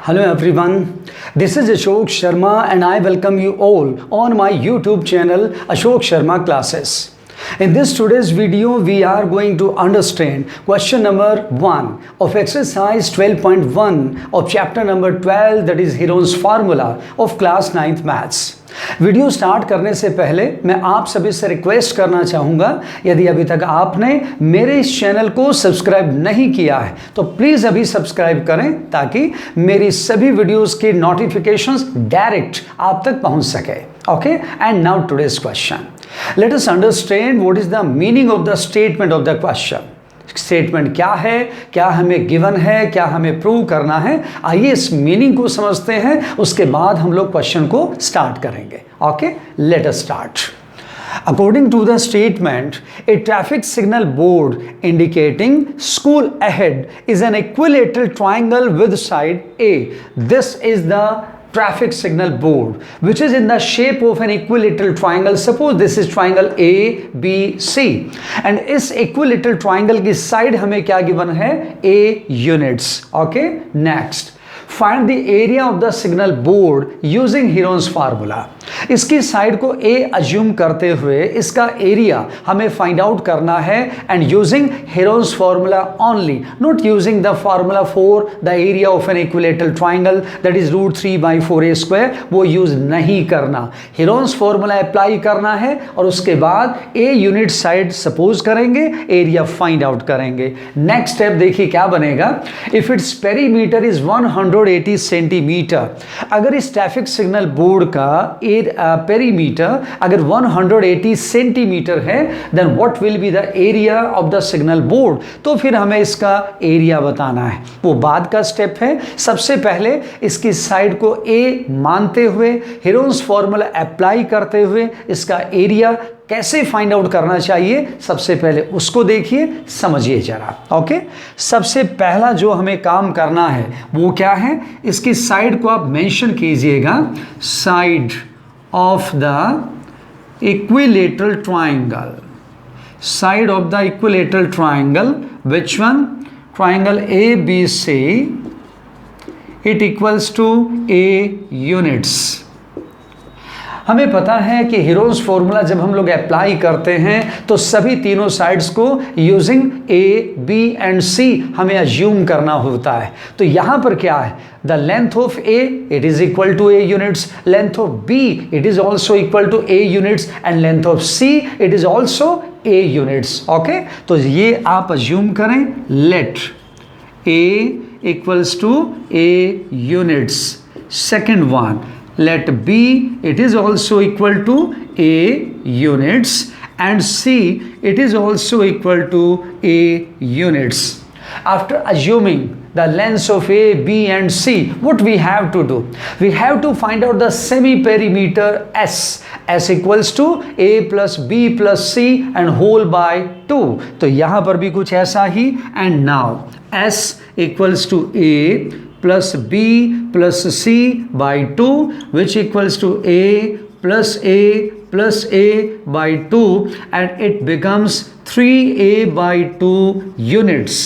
Hello everyone, this is Ashok Sharma and I welcome you all on my YouTube channel Ashok Sharma Classes. In this today's video, we are going to understand question number 1 of exercise 12.1 of chapter number 12, that is Heron's formula of class 9th maths. Video start करने से पहले मैं आप सभी से request करना चाहूँगा, यदि अभी तक आपने मेरे इस चैनल को सब्सक्राइब नहीं किया है तो प्लीज़ अभी सब्सक्राइब करें ताकि मेरी सभी वीडियोस के नोटिफिकेशंस डायरेक्ट आप तक पहुँच सके. Okay, and now today's question. Let us understand what is the meaning of the statement of the question. Statement क्या है, क्या हमें गिवन है, क्या हमें प्रूव करना है. आइए इस मीनिंग को समझते हैं, उसके बाद हम लोग क्वेश्चन को स्टार्ट करेंगे. Okay, let us start. According to the statement, a traffic signal board indicating school ahead is an equilateral triangle with side A. This is the traffic signal board which is in the shape of an equilateral triangle. Suppose this is triangle A, B, C and इस equilateral triangle की side हमें क्या given है? A units. Okay, next. Find the area of the signal board using Heron's formula. इसकी side को A assume करते हुए इसका एरिया हमें फाइंड आउट करना है and using Heron's formula only, not using the formula for the area of an equilateral triangle that is √3/4a². वो use नहीं करना, Heron's formula अप्लाई करना है और उसके बाद A यूनिट साइड सपोज करेंगे, एरिया फाइंड आउट करेंगे. नेक्स्ट स्टेप देखिए क्या बनेगा. If its perimeter is 180 centimetre, अगर इस ट्रैफिक सिग्नल बोर्ड का पेरीमीटर अगर 180 सेंटीमीटर है then what will be the area of the signal board. तो फिर हमें इसका एरिया बताना है, वो बाद का स्टेप है. सबसे पहले इसकी साइड को A मानते हुए हेरोन्स फॉर्मूला अप्लाई करते हुए इसका एरिया कैसे फाइंड आउट करना चाहिए, सबसे पहले उसको देखिए, समझिए जरा. ओके, सबसे पहला जो हमें काम करना है वो क्या है, इसकी साइड को आप मेंशन कीजिएगा. Side of the equilateral triangle, side of the equilateral triangle, which one? Triangle A B C, it equals to A units. हमें पता है कि हेरोन्स फॉर्मूला जब हम लोग अप्लाई करते हैं तो सभी तीनों साइड्स को using A, B and C हमें अज्यूम करना होता है. तो यहाँ पर क्या है, the length of A it is equal to A units, length of B it is also equal to A units and length of C it is also A units. Okay, तो ये आप अज्यूम करें, let A equals to A units. Second one, let B it is also equal to A units and C it is also equal to A units. After assuming the lengths of A, B and C, what we have to do? We have to find out the semi-perimeter S. S equals to A plus B plus C and whole by 2. तो यहाँ पर भी कुछ ऐसा ही. And now S equals to A plus B plus C by 2 which equals to A plus A by 2 and it becomes 3A by 2 units.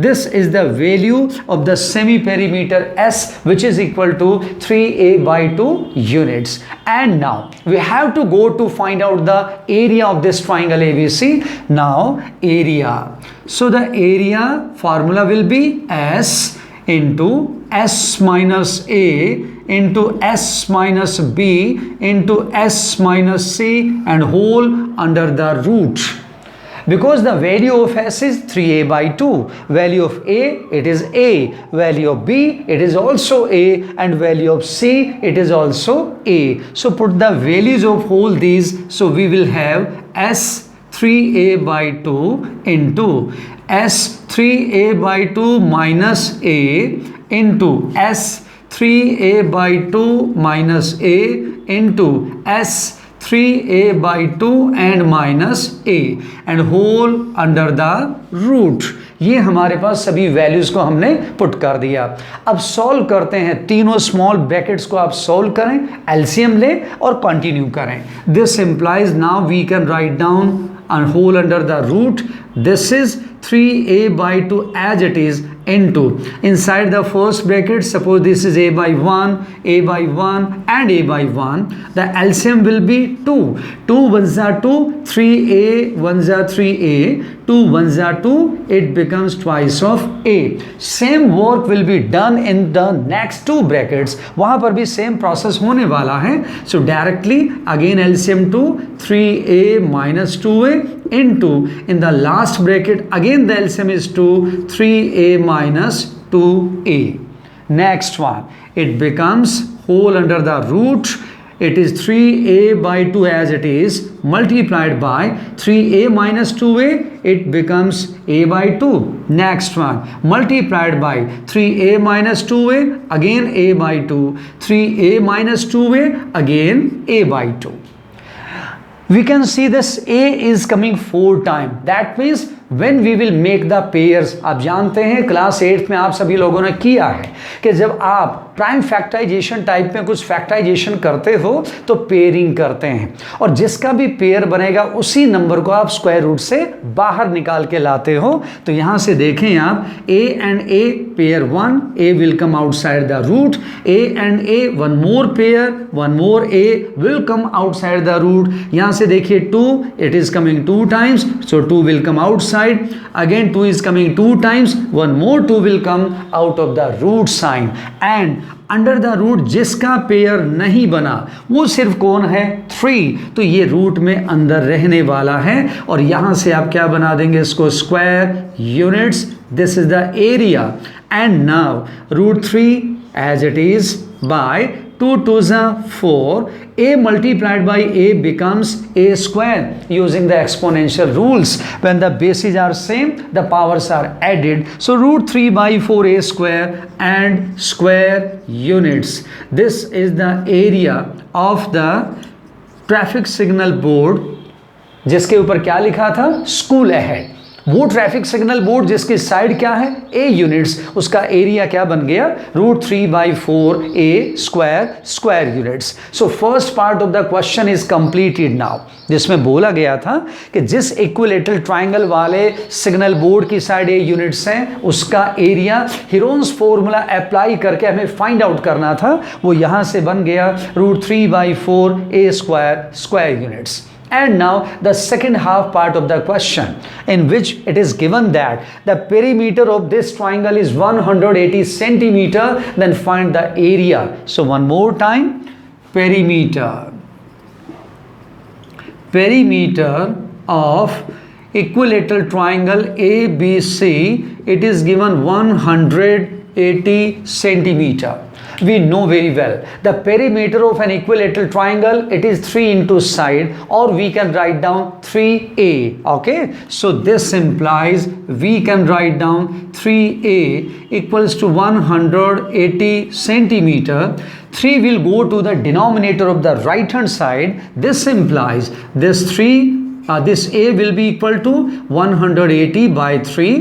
This is the value of the semi-perimeter S which is equal to 3A by 2 units. And now we have to go to find out the area of this triangle ABC. Now area. So the area formula will be S into S minus A into S minus B into S minus C and whole under the root. Because the value of S is 3A by 2, value of A it is A, value of B it is also A and value of C it is also A. So put the values of all these, so we will have S 3A by 2 into S 3A by 2 minus A into S 3A by 2 minus A into S 3A by 2 and minus A and whole under the root. ये हमारे पास सभी values को हमने put कर दिया. अब solve करते हैं, तीनों स्मॉल ब्रैकेट्स को आप सॉल्व करें, एलसीएम लें और कंटिन्यू करें. This implies now we can write down and whole under the root. This is 3A by 2 as it is into inside the first bracket, suppose this is a by 1 and a by 1, the LCM will be 2. 2 1s are 2, 3a 1s are 3a, 2 1s are 2, it becomes twice of a. Same work will be done in the next two brackets, वहां पर भी same process होने वाला है. So directly again LCM 2, 3a minus 2a into in the last bracket again the LCM is 2, 3a minus 2a. Next one, it becomes whole under the root, it is 3a by 2 as it is, multiplied by 3a minus 2a, it becomes a by 2. Next one, multiplied by 3a minus 2a, again a by 2, 3a minus 2a, again a by 2. We can see this a is coming 4 times. That means when we will make the pairs, आप जानते हैं class 8 में आप सभी लोगों ने किया है कि जब आप प्राइम फैक्टराइजेशन टाइप में कुछ फैक्टराइजेशन करते हो तो पेयरिंग करते हैं, और जिसका भी पेयर बनेगा उसी नंबर को आप स्क्वायर रूट से बाहर निकाल के लाते हो. तो यहाँ से देखें आप a and a pair 1, a will come outside the root, a and a one more pair, one more a will come outside the root. यहाँ से देखिए 2, it is coming 2 times, so 2 will come outside. Again 2 is coming 2 times, one more 2 will come out of the root sign. And under the root जिसका pair नहीं बना वो सिर्फ कौन है, 3. तो ये रूट में अंदर रहने वाला है, और यहां से आप क्या बना देंगे इसको, square units. This is the area. And now root 3 as it is by 2 2s are 4, a multiplied by a becomes a square using the exponential rules. When the bases are same, the powers are added. So root 3 by 4a square and square units. This is the area of the traffic signal board जिसके ऊपर क्या लिखा था, school ahead. वो traffic signal board जिसकी side क्या है, A units, उसका एरिया क्या बन गया, root 3 by 4 A square units. So first part of the question is completed now, जिसमें बोला गया था कि जिस इक्विलेटरल ट्राइंगल वाले सिग्नल बोर्ड की साइड ए यूनिट्स हैं उसका एरिया हीरोन्स फॉर्मूला अप्लाई करके हमें फाइंड आउट करना था. वो यहां से बन गया root 3 by 4 A square units. And now the second half part of the question, in which it is given that the perimeter of this triangle is 180 centimeter, then find the area. So one more time, perimeter of equilateral triangle ABC, it is given 180 centimeter. We know very well the perimeter of an equilateral triangle, it is 3 into side, or we can write down 3a. Okay, so this implies we can write down 3a equals to 180 centimeter. 3 will go to the denominator of the right hand side. This implies this this a will be equal to 180 by 3.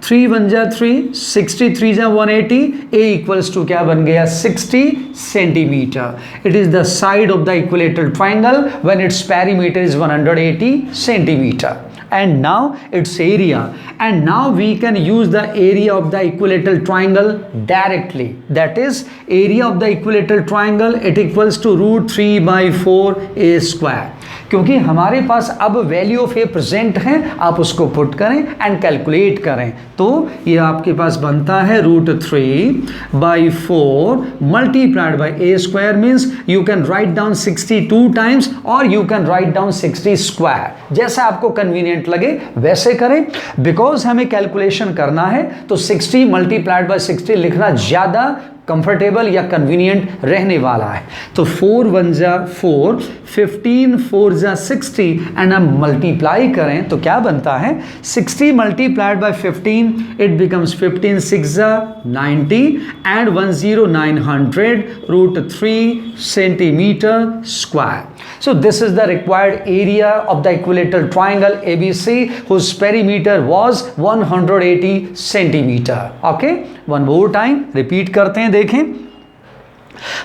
3 1 जा 3, 63 जा 180, a equals to क्या बन गया, 60 centimeter. It is the side of the equilateral triangle when its perimeter is 180 centimeter. And now its area, and now we can use the area of the equilateral triangle directly. That is area of the equilateral triangle, it equals to root 3 by 4 a square. क्योंकि हमारे पास अब value of A present है, आप उसको put करें and calculate करें, तो ये आपके पास बनता है root 3 by 4 multiplied by a square. Means you can write down 62 times और you can write down 60 square, जैसा आपको कन्वीनियंट लगे वैसे करें. बिकॉज हमें कैलकुलेशन करना है तो 60 मल्टीप्लाइड बाई 60 लिखना ज़्यादा कंफर्टेबल या कन्वीनियंट रहने वाला है. तो 4 1 जा 4, 15 4 जा 60 एंड हम मल्टीप्लाई करें तो क्या बनता है, 60 मल्टीप्लाइड बाय 15, इट बिकम्स 15 6 जा 90 and 10900 root 3 centimetre square. So this is the required area of the equilateral triangle ABC whose perimeter was 180 centimeter. Okay, one more time repeat करते हैं, देखें.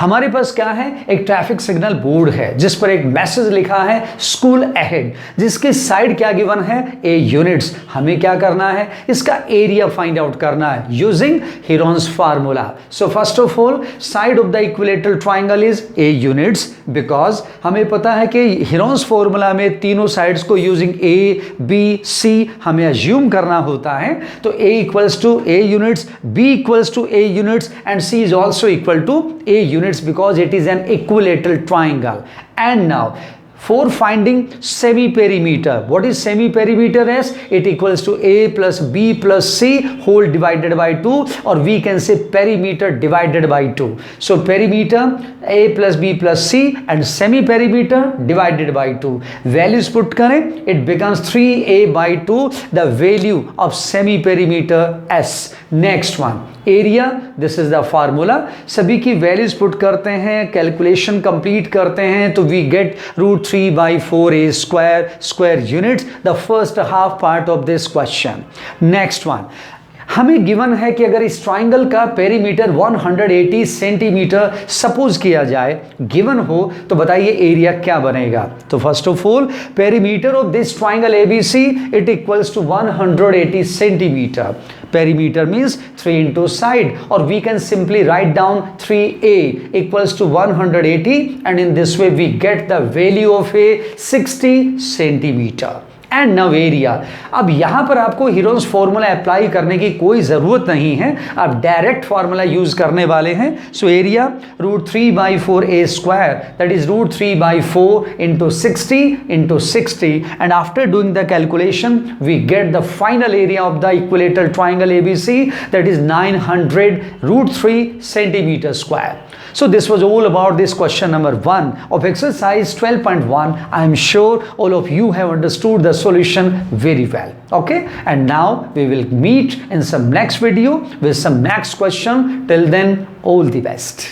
हमारे पास क्या है, एक ट्रैफिक सिग्नल बोर्ड है जिस पर एक मैसेज लिखा है स्कूल अहेड, जिसके साइड क्या गिवन है, ए यूनिट्स। हमें क्या करना है, इसका एरिया फाइंड आउट करना है using Heron's formula. So first of all side of the equilateral triangle is a units, because हमें पता है कि हीरोन्स फार्मूला में तीनों साइड्स को यूजिंग ए बी सी हमें अज्यूम करना होता है। तो a equals to a units, b equals to a units and c is also equal to a units because it is an equilateral triangle. And now for finding semi-perimeter, what is semi-perimeter as? It equals to a plus b plus c whole divided by 2, or we can say perimeter divided by 2. So perimeter a plus b plus c and semi-perimeter divided by 2. Values put करें, it becomes 3a by 2, the value of semi-perimeter s. Next one, area, this is the formula. सभी की values put करते हैं, calculation complete करते हैं, तो we get √3/4a² square units, the first half part of this question. Next one, हमें given है कि अगर इस ट्राइंगल का पेरीमीटर 180 सेंटीमीटर सपोज किया जाए, गिवन हो, तो बताइए एरिया क्या बनेगा। तो first of all perimeter of this triangle ABC it equals to 180 centimetre. Perimeter means 3 into side, or we can simply write down 3a equals to 180, and in this way we get the value of a 60 centimeter. And now area. अब यहां पर आपको Heron's formula apply करने की कोई जरूरत नहीं है, आप डायरेक्ट फॉर्मूला यूज करने वाले हैं। So area √3/4a², that is √3/4 into 60 into 60, and after doing the calculation we get the final area of the equilateral triangle ABC, that is 900 √3 centimeter square. So this was all about this question number 1 of exercise 12.1. I am sure all of you have understood the solution very well. Okay, and now we will meet in some next video with some next question. Till then, all the best.